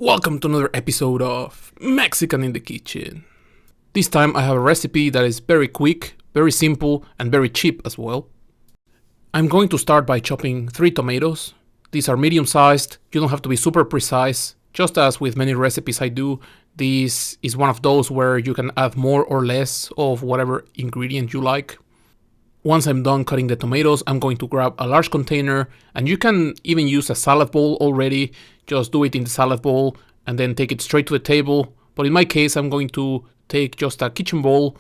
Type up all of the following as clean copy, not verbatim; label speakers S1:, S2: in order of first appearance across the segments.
S1: Welcome to another episode of Mexican in the Kitchen. This time I have a recipe that is very quick, very simple, and very cheap as well. I'm going to start by chopping 3 tomatoes. These are medium sized, you don't have to be super precise. Just as with many recipes I do, this is one of those where you can add more or less of whatever ingredient you like. Once I'm done cutting the tomatoes, I'm going to grab a large container, and you can even use a salad bowl already. Just do it in the salad bowl and then take it straight to the table. But in my case, I'm going to take just a kitchen bowl,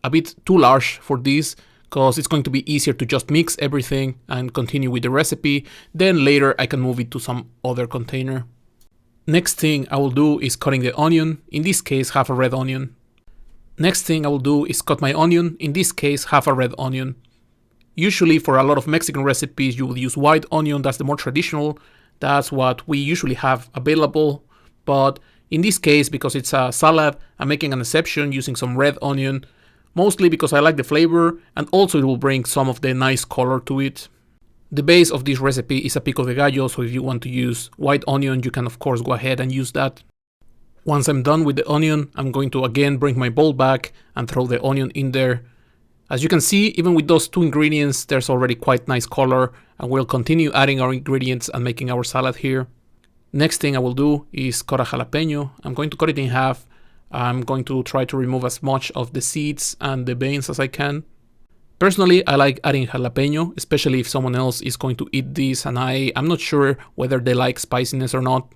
S1: a bit too large for this, because it's going to be easier to just mix everything and continue with the recipe. Then later I can move it to some other container. Next thing I will do is cutting the onion, in this case half a red onion. Next thing I will do is cut my onion, in this case half a red onion. Usually for a lot of Mexican recipes you will use white onion, that's the more traditional, that's what we usually have available. But in this case, because it's a salad, I'm making an exception using some red onion, mostly because I like the flavor and also it will bring some of the nice color to it. The base of this recipe is a pico de gallo, so if you want to use white onion you can of course go ahead and use that. Once I'm done with the onion, I'm going to again bring my bowl back and throw the onion in there. As you can see, even with those 2 ingredients, there's already quite nice color, and we'll continue adding our ingredients and making our salad here. Next thing I will do is cut a jalapeno. I'm going to cut it in half. I'm going to try to remove as much of the seeds and the veins as I can. Personally, I like adding jalapeno, especially if someone else is going to eat this and I'm not sure whether they like spiciness or not.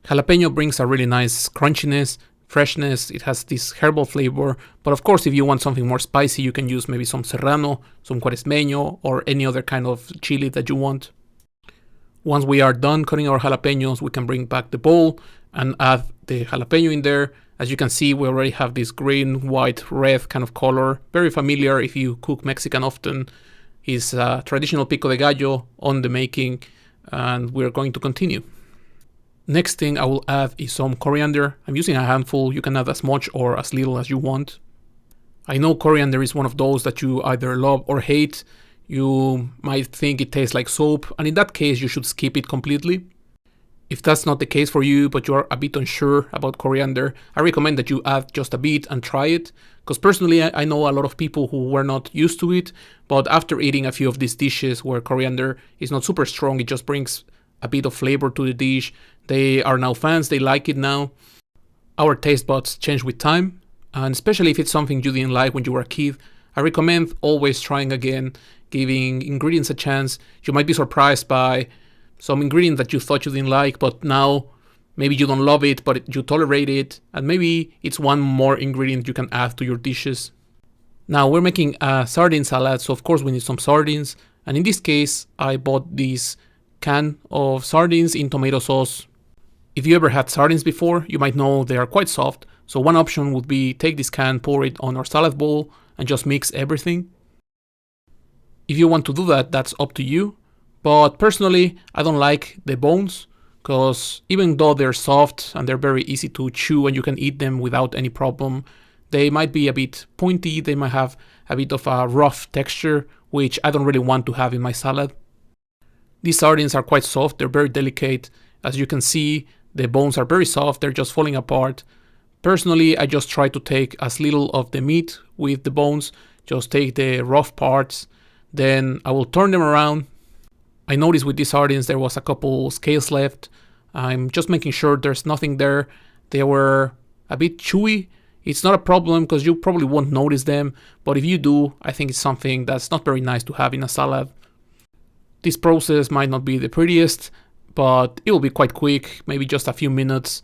S1: Jalapeno brings a really nice crunchiness, freshness, it has this herbal flavor, but of course if you want something more spicy you can use maybe some serrano, some cuaresmeño, or any other kind of chili that you want. Once we are done cutting our jalapenos, we can bring back the bowl and add the jalapeno in there. As you can see, we already have this green, white, red kind of color, very familiar if you cook Mexican often. It's a traditional pico de gallo on the making, and we're going to continue. Next thing I will add is some coriander. I'm using a handful, you can add as much or as little as you want. I know coriander is one of those that you either love or hate. You might think it tastes like soap, and in that case you should skip it completely. If that's not the case for you, but you are a bit unsure about coriander, I recommend that you add just a bit and try it. Because personally I know a lot of people who were not used to it, but after eating a few of these dishes where coriander is not super strong, it just brings a bit of flavor to the dish. They are now fans, they like it now. Our taste buds change with time, and especially if it's something you didn't like when you were a kid, I recommend always trying again, giving ingredients a chance. You might be surprised by some ingredient that you thought you didn't like, but now maybe you don't love it, but you tolerate it, and maybe it's one more ingredient you can add to your dishes. Now we're making a sardine salad, so of course we need some sardines, and in this case I bought this can of sardines in tomato sauce. If you ever had sardines before, you might know they are quite soft, so one option would be take this can, pour it on our salad bowl, and just mix everything. If you want to do that, that's up to you, but personally I don't like the bones, because even though they're soft and they're very easy to chew and you can eat them without any problem, they might be a bit pointy, they might have a bit of a rough texture, which I don't really want to have in my salad. These sardines are quite soft, they're very delicate. As you can see, the bones are very soft, they're just falling apart. Personally, I just try to take as little of the meat with the bones, just take the rough parts, then I will turn them around. I noticed with these sardines there was a couple scales left. I'm just making sure there's nothing there. They were a bit chewy. It's not a problem because you probably won't notice them, but if you do, I think it's something that's not very nice to have in a salad. This process might not be the prettiest, but it will be quite quick, maybe just a few minutes.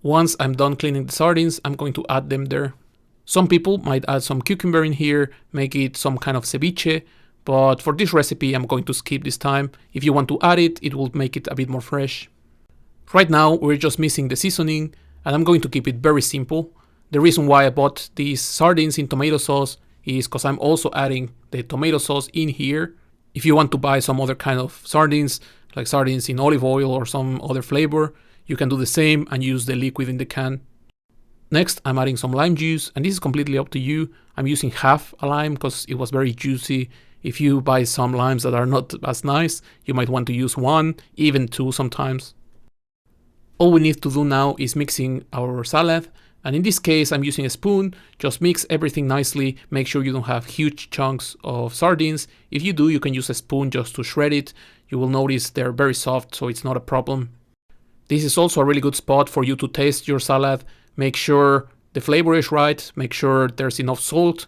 S1: Once I'm done cleaning the sardines, I'm going to add them there. Some people might add some cucumber in here, make it some kind of ceviche, but for this recipe I'm going to skip this time. If you want to add it, it will make it a bit more fresh. Right now we're just missing the seasoning, and I'm going to keep it very simple. The reason why I bought these sardines in tomato sauce is because I'm also adding the tomato sauce in here. If you want to buy some other kind of sardines, like sardines in olive oil or some other flavor, you can do the same and use the liquid in the can. Next, I'm adding some lime juice, and this is completely up to you. I'm using half a lime because it was very juicy. If you buy some limes that are not as nice, you might want to use 1, even 2 sometimes. All we need to do now is mixing our salad, and in this case I'm using a spoon. Just mix everything nicely, make sure you don't have huge chunks of sardines. If you do, you can use a spoon just to shred it. You will notice they're very soft, so it's not a problem. This is also a really good spot for you to taste your salad. Make sure the flavor is right, make sure there's enough salt.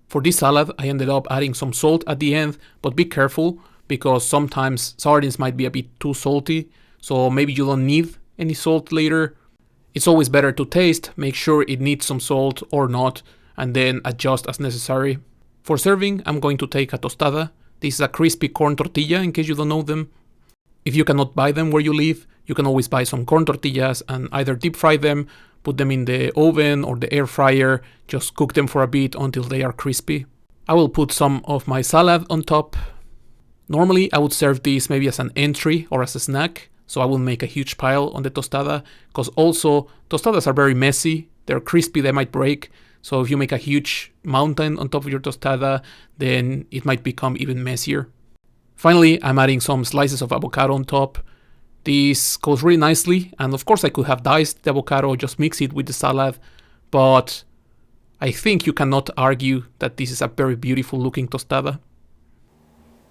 S1: For this salad I ended up adding some salt at the end, but be careful because sometimes sardines might be a bit too salty, so maybe you don't need any salt later. It's always better to taste, make sure it needs some salt or not, and then adjust as necessary. For serving, I'm going to take a tostada. This is a crispy corn tortilla in case you don't know them. If you cannot buy them where you live, you can always buy some corn tortillas and either deep fry them, put them in the oven or the air fryer, just cook them for a bit until they are crispy. I will put some of my salad on top. Normally I would serve this maybe as an entry or as a snack, so I will make a huge pile on the tostada, because also tostadas are very messy, they're crispy, they might break, so if you make a huge mountain on top of your tostada, then it might become even messier. Finally, I'm adding some slices of avocado on top. This goes really nicely, and of course I could have diced the avocado, just mix it with the salad, but I think you cannot argue that this is a very beautiful looking tostada.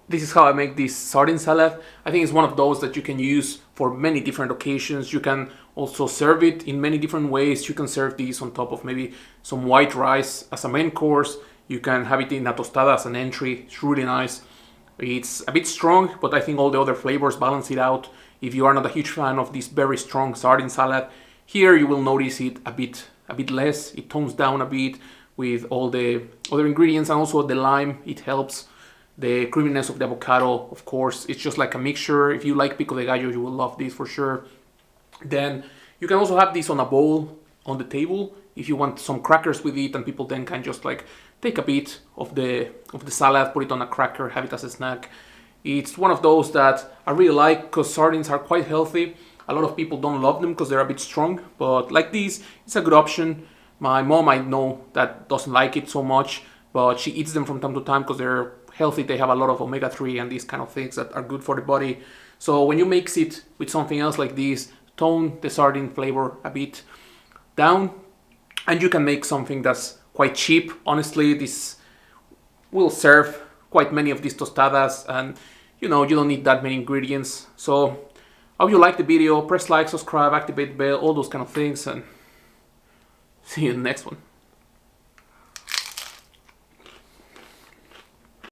S1: This is how I make this sardine salad. I think it's one of those that you can use for many different occasions. You can also serve it in many different ways. You can serve this on top of maybe some white rice as a main course. You can have it in a tostada as an entry. It's really nice. It's a bit strong, but I think all the other flavors balance it out. If you are not a huge fan of this very strong sardine salad, here you will notice it a bit less. It tones down a bit with all the other ingredients, and also the lime, it helps. The creaminess of the avocado, of course, it's just like a mixture. If you like pico de gallo, you will love this for sure. Then you can also have this on a bowl on the table if you want some crackers with it, and people then can just like take a bit of the salad, put it on a cracker, have it as a snack. It's one of those that I really like because sardines are quite healthy. A lot of people don't love them because they're a bit strong, but like this, it's a good option. My mom, I know, that doesn't like it so much, but she eats them from time to time because they're healthy. They have a lot of omega-3 and these kind of things that are good for the body. So when you mix it with something else like this, tone the sardine flavor a bit down, and you can make something that's quite cheap. Honestly, this will serve quite many of these tostadas, and you don't need that many ingredients. So I hope you like the video. Press like, subscribe, activate the bell, all those kind of things, and see you in the next one.